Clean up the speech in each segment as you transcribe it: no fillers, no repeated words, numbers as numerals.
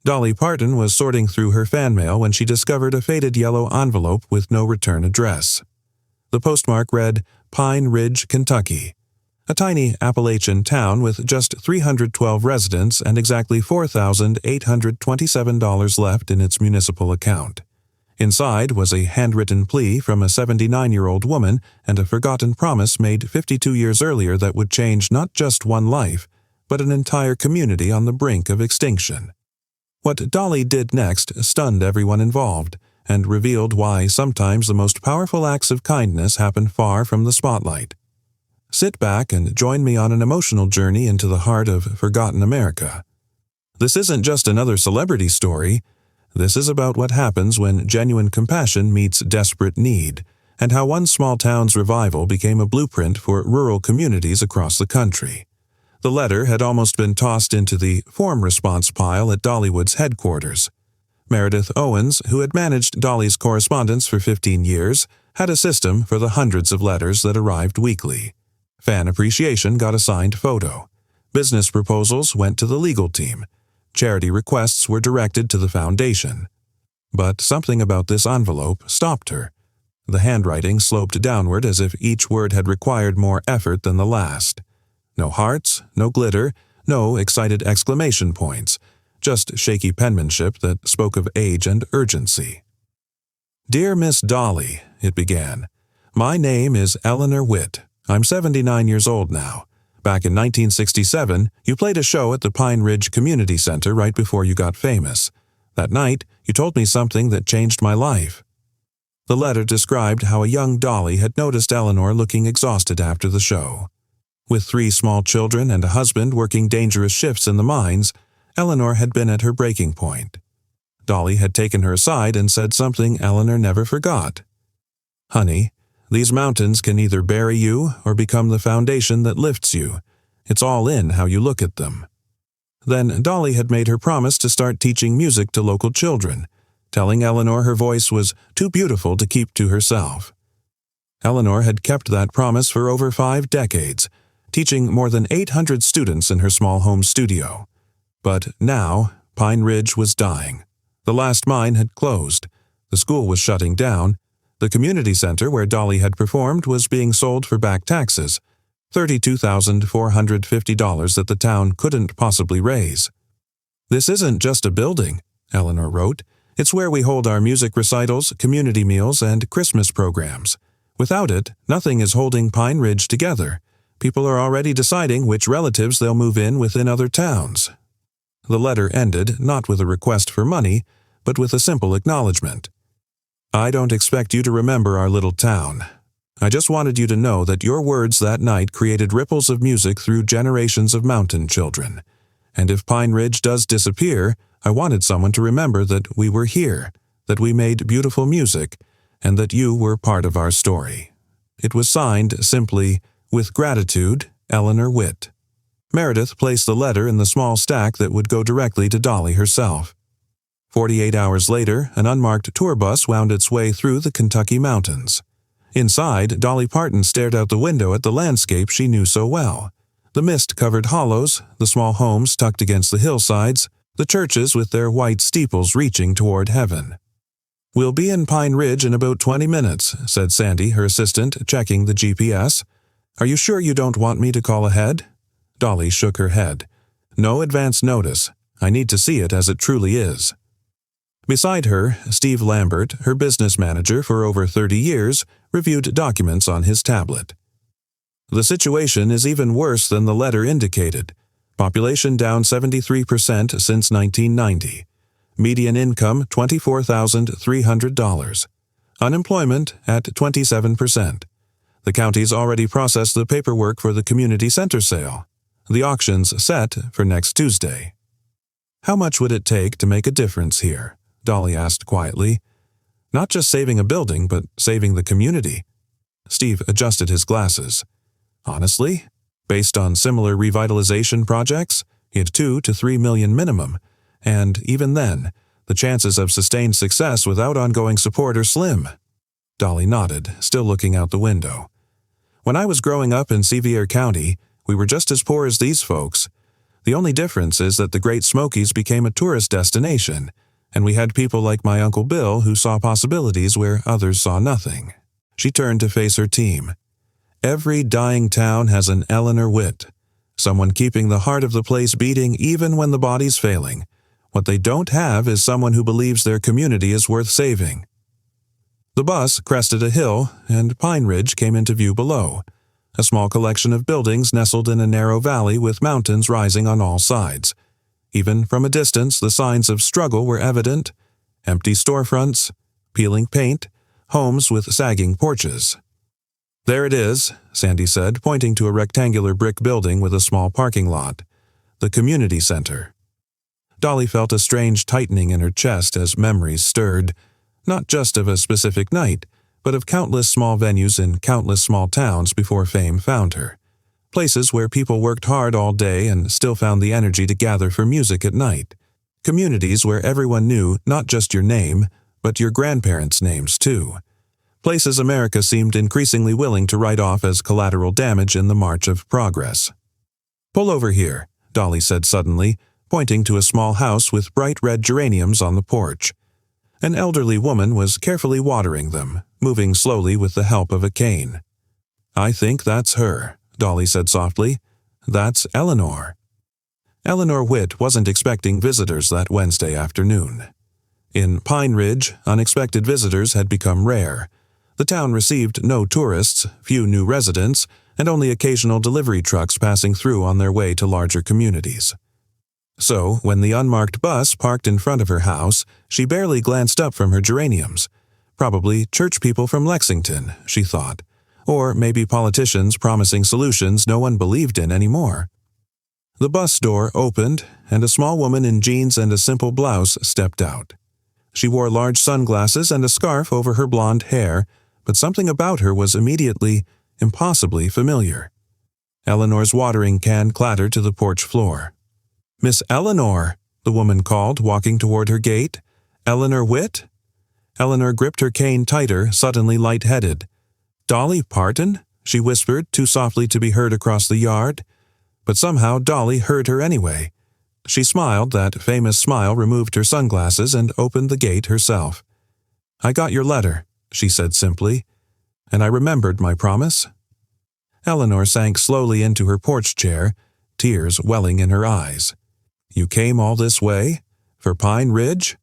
Dolly Parton was sorting through her fan mail when she discovered a faded yellow envelope with no return address. The postmark read Pine Ridge, Kentucky, a tiny Appalachian town with just 312 residents and exactly $4,827 left in its municipal account. Inside was a handwritten plea from a 79-year-old woman and a forgotten promise made 52 years earlier that would change not just one life, but an entire community on the brink of extinction. What Dolly did next stunned everyone involved and revealed why sometimes the most powerful acts of kindness happen far from the spotlight. Sit back and join me on an emotional journey into the heart of forgotten America. This isn't just another celebrity story. This is about what happens when genuine compassion meets desperate need, and how one small town's revival became a blueprint for rural communities across the country. The letter had almost been tossed into the form response pile at Dollywood's headquarters. Meredith Owens, who had managed Dolly's correspondence for 15 years, had a system for the hundreds of letters that arrived weekly. Fan appreciation got a signed photo. Business proposals went to the legal team. Charity requests were directed to the foundation. But something about this envelope stopped her. The handwriting sloped downward as if each word had required more effort than the last. No hearts, no glitter, no excited exclamation points, just shaky penmanship that spoke of age and urgency. "Dear Miss Dolly," it began, "my name is Eleanor Whitt. I'm 79 years old now. Back in 1967, you played a show at the Pine Ridge Community Center right before you got famous. That night, you told me something that changed my life." The letter described how a young Dolly had noticed Eleanor looking exhausted after the show. With 3 small children and a husband working dangerous shifts in the mines, Eleanor had been at her breaking point. Dolly had taken her aside and said something Eleanor never forgot. "Honey, these mountains can either bury you or become the foundation that lifts you. It's all in how you look at them." Then Dolly had made her promise to start teaching music to local children, telling Eleanor her voice was too beautiful to keep to herself. Eleanor had kept that promise for over 5 decades, teaching more than 800 students in her small home studio. But now, Pine Ridge was dying. The last mine had closed. The school was shutting down. The community center where Dolly had performed was being sold for back taxes, $32,450 that the town couldn't possibly raise. "This isn't just a building," Eleanor wrote. "It's where we hold our music recitals, community meals, and Christmas programs. Without it, nothing is holding Pine Ridge together. People are already deciding which relatives they'll move in within other towns." The letter ended not with a request for money, but with a simple acknowledgement. "I don't expect you to remember our little town. I just wanted you to know that your words that night created ripples of music through generations of mountain children. And if Pine Ridge does disappear, I wanted someone to remember that we were here, that we made beautiful music, and that you were part of our story." It was signed simply, "With gratitude, Eleanor Whitt." Meredith placed the letter in the small stack that would go directly to Dolly herself. 48 hours later, an unmarked tour bus wound its way through the Kentucky mountains. Inside, Dolly Parton stared out the window at the landscape she knew so well. The mist-covered hollows, the small homes tucked against the hillsides, the churches with their white steeples reaching toward heaven. "We'll be in Pine Ridge in about 20 minutes, said Sandy, her assistant, checking the GPS. "Are you sure you don't want me to call ahead?" Dolly shook her head. "No advance notice. I need to see it as it truly is." Beside her, Steve Lambert, her business manager for over 30 years, reviewed documents on his tablet. "The situation is even worse than the letter indicated. Population down 73% since 1990. Median income $24,300. Unemployment at 27%. The county's already processed the paperwork for the community center sale. The auction's set for next Tuesday." "How much would it take to make a difference here?" Dolly asked quietly. "Not just saving a building, but saving the community." Steve adjusted his glasses. "Honestly, based on similar revitalization projects, it's $2 to $3 million minimum, and even then, the chances of sustained success without ongoing support are slim." Dolly nodded, still looking out the window. "When I was growing up in Sevier County, we were just as poor as these folks. The only difference is that the Great Smokies became a tourist destination, and we had people like my Uncle Bill who saw possibilities where others saw nothing. She turned to face her team. Every dying town has an Eleanor Whitt, someone keeping the heart of the place beating even when the body's failing. What they don't have is someone who believes their community is worth saving. The bus crested a hill, and Pine Ridge came into view below, a small collection of buildings nestled in a narrow valley with mountains rising on all sides. Even from a distance, the signs of struggle were evident: empty storefronts, peeling paint, homes with sagging porches. "There it is," Sandy said, pointing to a rectangular brick building with a small parking lot. "The community center." Dolly felt a strange tightening in her chest as memories stirred, not just of a specific night, but of countless small venues in countless small towns before fame found her. Places where people worked hard all day and still found the energy to gather for music at night. Communities where everyone knew not just your name, but your grandparents' names too. Places America seemed increasingly willing to write off as collateral damage in the march of progress. "Pull over here," Dolly said suddenly, pointing to a small house with bright red geraniums on the porch. An elderly woman was carefully watering them, moving slowly with the help of a cane. "I think that's her," Dolly said softly. "That's Eleanor." Eleanor Whitt wasn't expecting visitors that Wednesday afternoon. In Pine Ridge, unexpected visitors had become rare. The town received no tourists, few new residents, and only occasional delivery trucks passing through on their way to larger communities. So, when the unmarked bus parked in front of her house, she barely glanced up from her geraniums. Probably church people from Lexington, she thought. Or maybe politicians promising solutions no one believed in anymore. The bus door opened, and a small woman in jeans and a simple blouse stepped out. She wore large sunglasses and a scarf over her blonde hair, but something about her was immediately, impossibly familiar. Eleanor's watering can clattered to the porch floor. "Miss Eleanor," the woman called, walking toward her gate. "Eleanor Whitt?" Eleanor gripped her cane tighter, suddenly light-headed. "Dolly Parton?" she whispered, too softly to be heard across the yard. But somehow Dolly heard her anyway. She smiled that famous smile, removed her sunglasses, and opened the gate herself. "I got your letter," she said simply, "and I remembered my promise." Eleanor sank slowly into her porch chair, tears welling in her eyes. "You came all this way? For Pine Ridge?"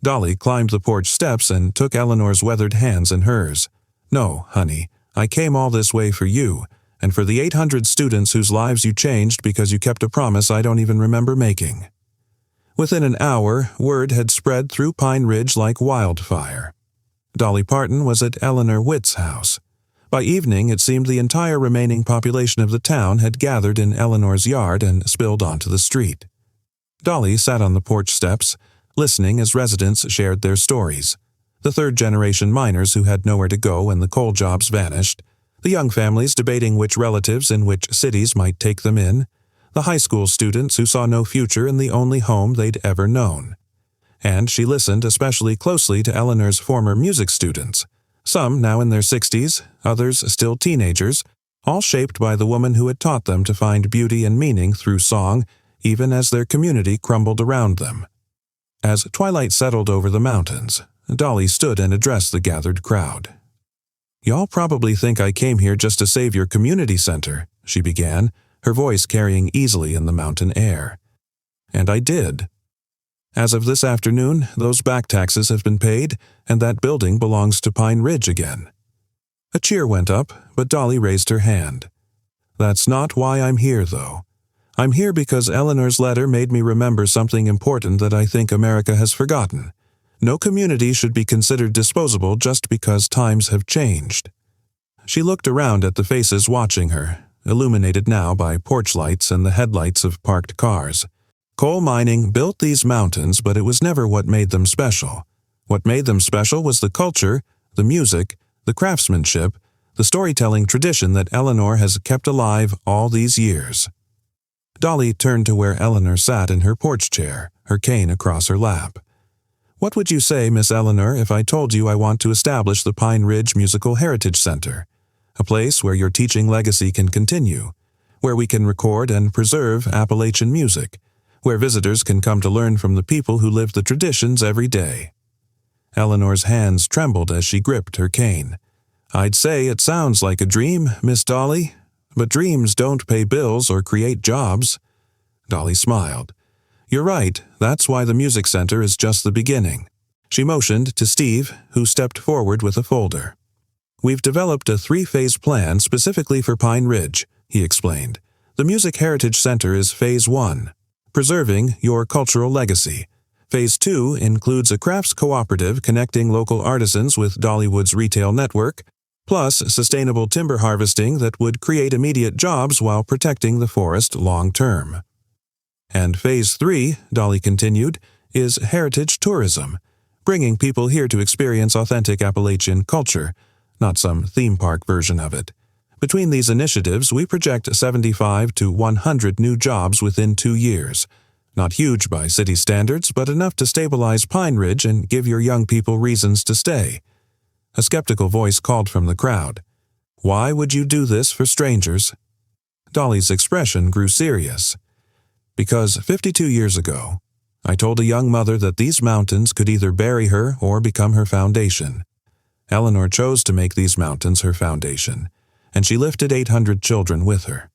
Dolly climbed the porch steps and took Eleanor's weathered hands in hers. "No, honey, I came all this way for you, and for the 800 students whose lives you changed because you kept a promise I don't even remember making." Within an hour, word had spread through Pine Ridge like wildfire. Dolly Parton was at Eleanor Whitt's house. By evening, it seemed the entire remaining population of the town had gathered in Eleanor's yard and spilled onto the street. Dolly sat on the porch steps, listening as residents shared their stories. The third-generation miners who had nowhere to go when the coal jobs vanished, the young families debating which relatives in which cities might take them in, the high school students who saw no future in the only home they'd ever known. And she listened especially closely to Eleanor's former music students, some now in their 60s, others still teenagers, all shaped by the woman who had taught them to find beauty and meaning through song, even as their community crumbled around them. As twilight settled over the mountains, Dolly stood and addressed the gathered crowd. "Y'all probably think I came here just to save your community center," she began, her voice carrying easily in the mountain air. "And I did. As of this afternoon, those back taxes have been paid, and that building belongs to Pine Ridge again." A cheer went up, but Dolly raised her hand. "That's not why I'm here, though. I'm here because Eleanor's letter made me remember something important that I think America has forgotten. No community should be considered disposable just because times have changed." She looked around at the faces watching her, illuminated now by porch lights and the headlights of parked cars. Coal mining built these mountains, but it was never what made them special. What made them special was the culture, the music, the craftsmanship, the storytelling tradition that Eleanor has kept alive all these years. Dolly turned to where Eleanor sat in her porch chair, her cane across her lap. "What would you say, Miss Eleanor, if I told you I want to establish the Pine Ridge Musical Heritage Center? A place where your teaching legacy can continue, where we can record and preserve Appalachian music, where visitors can come to learn from the people who live the traditions every day. Eleanor's hands trembled as she gripped her cane. "I'd say it sounds like a dream, Miss Dolly, but dreams don't pay bills or create jobs." Dolly smiled. "You're right, that's why the music center is just the beginning." She motioned to Steve, who stepped forward with a folder. "We've developed a 3-phase plan specifically for Pine Ridge," he explained. "The Music Heritage Center is Phase 1, preserving your cultural legacy. Phase 2 includes a crafts cooperative connecting local artisans with Dollywood's retail network, plus sustainable timber harvesting that would create immediate jobs while protecting the forest long-term. And Phase 3, Dolly continued, is heritage tourism, bringing people here to experience authentic Appalachian culture, not some theme park version of it. Between these initiatives, we project 75 to 100 new jobs within 2 years. Not huge by city standards, but enough to stabilize Pine Ridge and give your young people reasons to stay." A skeptical voice called from the crowd. "Why would you do this for strangers?" Dolly's expression grew serious. "Because 52 years ago, I told a young mother that these mountains could either bury her or become her foundation. Eleanor chose to make these mountains her foundation, and she lifted 800 children with her.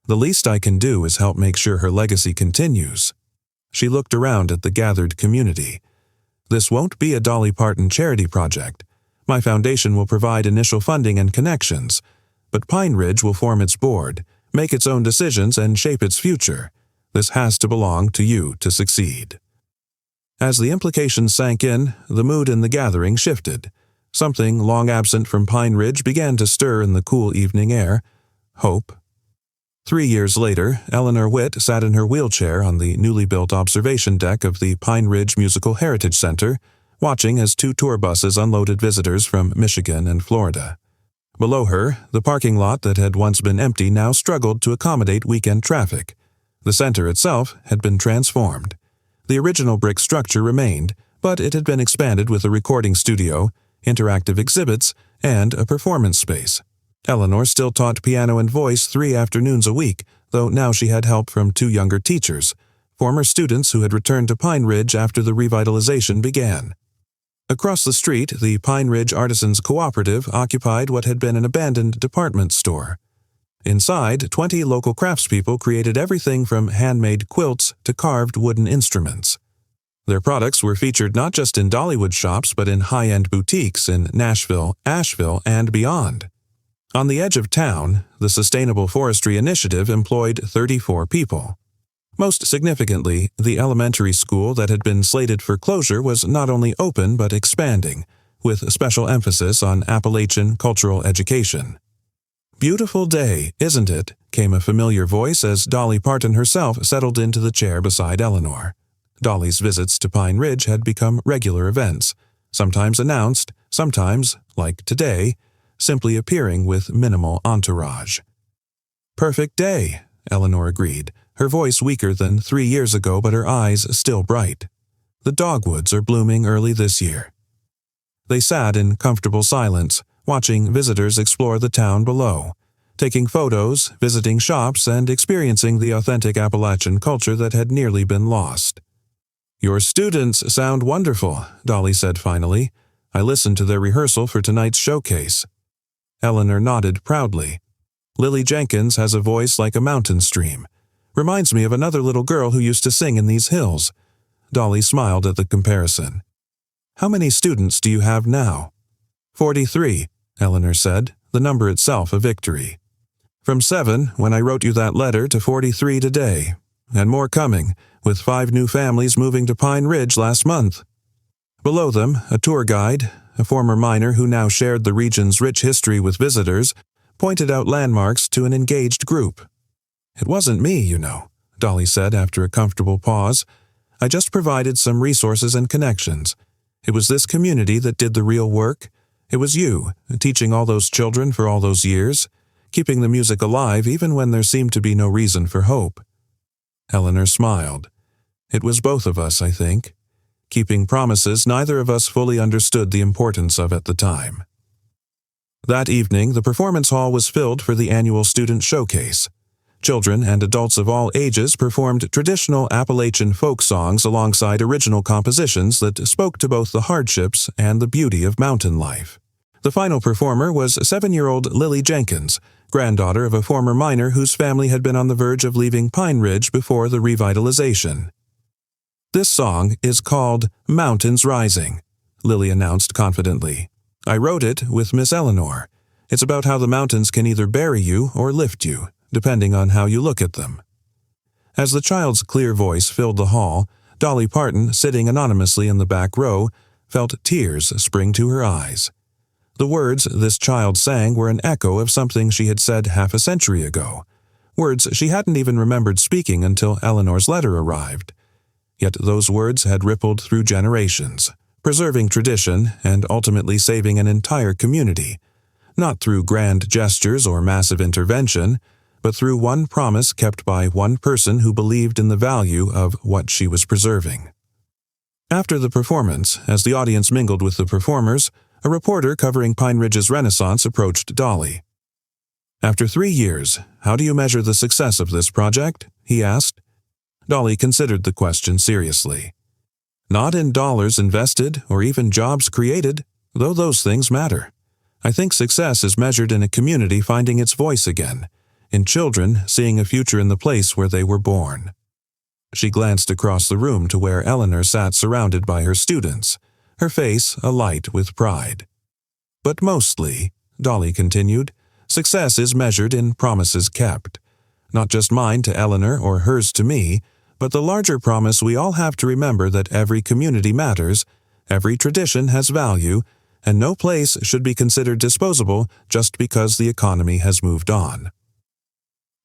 The least I can do is help make sure her legacy continues." She looked around at the gathered community. "This won't be a Dolly Parton charity project. My foundation will provide initial funding and connections, but Pine Ridge will form its board, make its own decisions, and shape its future. This has to belong to you to succeed." As the implications sank in, the mood in the gathering shifted. Something long absent from Pine Ridge began to stir in the cool evening air: hope. 3 years later, Eleanor Whitt sat in her wheelchair on the newly built observation deck of the Pine Ridge Musical Heritage Center, watching as 2 tour buses unloaded visitors from Michigan and Florida. Below her, the parking lot that had once been empty now struggled to accommodate weekend traffic. The center itself had been transformed. The original brick structure remained, but it had been expanded with a recording studio, interactive exhibits, and a performance space. Eleanor still taught piano and voice 3 afternoons a week, though now she had help from 2 younger teachers, former students who had returned to Pine Ridge after the revitalization began. Across the street, the Pine Ridge Artisans Cooperative occupied what had been an abandoned department store. Inside, 20 local craftspeople created everything from handmade quilts to carved wooden instruments. Their products were featured not just in Dollywood shops but in high-end boutiques in Nashville, Asheville, and beyond. On the edge of town, the Sustainable Forestry Initiative employed 34 people. Most significantly, the elementary school that had been slated for closure was not only open but expanding, with a special emphasis on Appalachian cultural education. "Beautiful day, isn't it?" came a familiar voice as Dolly Parton herself settled into the chair beside Eleanor. Dolly's visits to Pine Ridge had become regular events, sometimes announced, sometimes, like today, simply appearing with minimal entourage. "Perfect day," Eleanor agreed, her voice weaker than 3 years ago but her eyes still bright. "The dogwoods are blooming early this year." They sat in comfortable silence, watching visitors explore the town below, taking photos, visiting shops, and experiencing the authentic Appalachian culture that had nearly been lost. "Your students sound wonderful," Dolly said finally. "I listened to their rehearsal for tonight's showcase." Eleanor nodded proudly. "Lily Jenkins has a voice like a mountain stream. Reminds me of another little girl who used to sing in these hills." Dolly smiled at the comparison. "How many students do you have now?" 43, Eleanor said, the number itself a victory. "From 7 when I wrote you that letter to 43 today, and more coming, with 5 new families moving to Pine Ridge last month." Below them, a tour guide, a former miner who now shared the region's rich history with visitors, pointed out landmarks to an engaged group. "It wasn't me, you know," Dolly said after a comfortable pause. "I just provided some resources and connections. It was this community that did the real work. It was you, teaching all those children for all those years, keeping the music alive even when there seemed to be no reason for hope." Eleanor smiled. "It was both of us, I think. Keeping promises neither of us fully understood the importance of at the time." That evening, the performance hall was filled for the annual student showcase. Children and adults of all ages performed traditional Appalachian folk songs alongside original compositions that spoke to both the hardships and the beauty of mountain life. The final performer was 7-year-old Lily Jenkins, granddaughter of a former miner whose family had been on the verge of leaving Pine Ridge before the revitalization. "This song is called Mountains Rising," Lily announced confidently. "I wrote it with Miss Eleanor. It's about how the mountains can either bury you or lift you, depending on how you look at them." As the child's clear voice filled the hall, Dolly Parton, sitting anonymously in the back row, felt tears spring to her eyes. The words this child sang were an echo of something she had said half a century ago, words she hadn't even remembered speaking until Eleanor's letter arrived. Yet those words had rippled through generations, preserving tradition and ultimately saving an entire community, not through grand gestures or massive intervention, but through one promise kept by one person who believed in the value of what she was preserving. After the performance, as the audience mingled with the performers, a reporter covering Pine Ridge's Renaissance approached Dolly. "After 3 years, how do you measure the success of this project?" he asked. Dolly considered the question seriously. "Not in dollars invested or even jobs created, though those things matter. I think success is measured in a community finding its voice again, in children seeing a future in the place where they were born." She glanced across the room to where Eleanor sat surrounded by her students, her face alight with pride. "But mostly," Dolly continued, "success is measured in promises kept. Not just mine to Eleanor or hers to me, but the larger promise we all have to remember that every community matters, every tradition has value, and no place should be considered disposable just because the economy has moved on."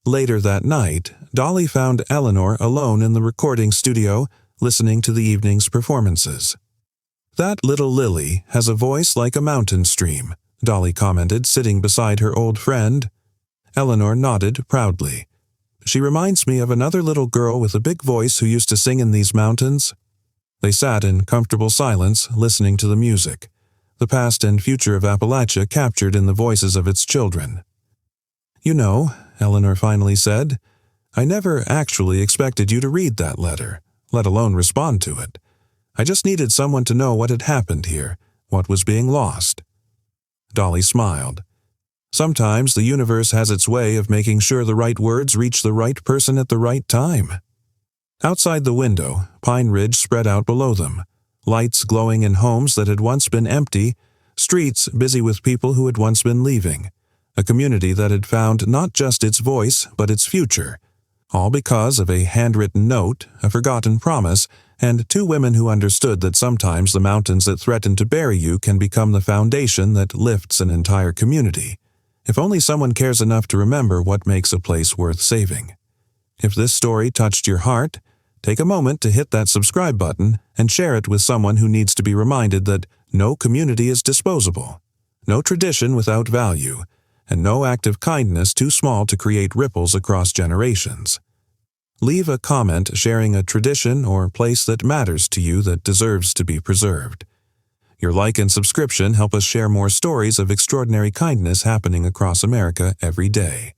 Later that night, Dolly found Eleanor alone in the recording studio, listening to the evening's performances. "That little Lily has a voice like a mountain stream," Dolly commented, sitting beside her old friend. Eleanor nodded proudly. "She reminds me of another little girl with a big voice who used to sing in these mountains." They sat in comfortable silence, listening to the music, the past and future of Appalachia captured in the voices of its children. "You know," Eleanor finally said, "I never actually expected you to read that letter, let alone respond to it. I just needed someone to know what had happened here, what was being lost." Dolly smiled. "Sometimes the universe has its way of making sure the right words reach the right person at the right time." Outside the window, Pine Ridge spread out below them, lights glowing in homes that had once been empty, streets busy with people who had once been leaving, a community that had found not just its voice but its future, all because of a handwritten note, a forgotten promise, and 2 women who understood that sometimes the mountains that threaten to bury you can become the foundation that lifts an entire community, if only someone cares enough to remember what makes a place worth saving. If this story touched your heart, take a moment to hit that subscribe button and share it with someone who needs to be reminded that no community is disposable, no tradition without value, and no act of kindness too small to create ripples across generations. Leave a comment sharing a tradition or place that matters to you that deserves to be preserved. Your like and subscription help us share more stories of extraordinary kindness happening across America every day.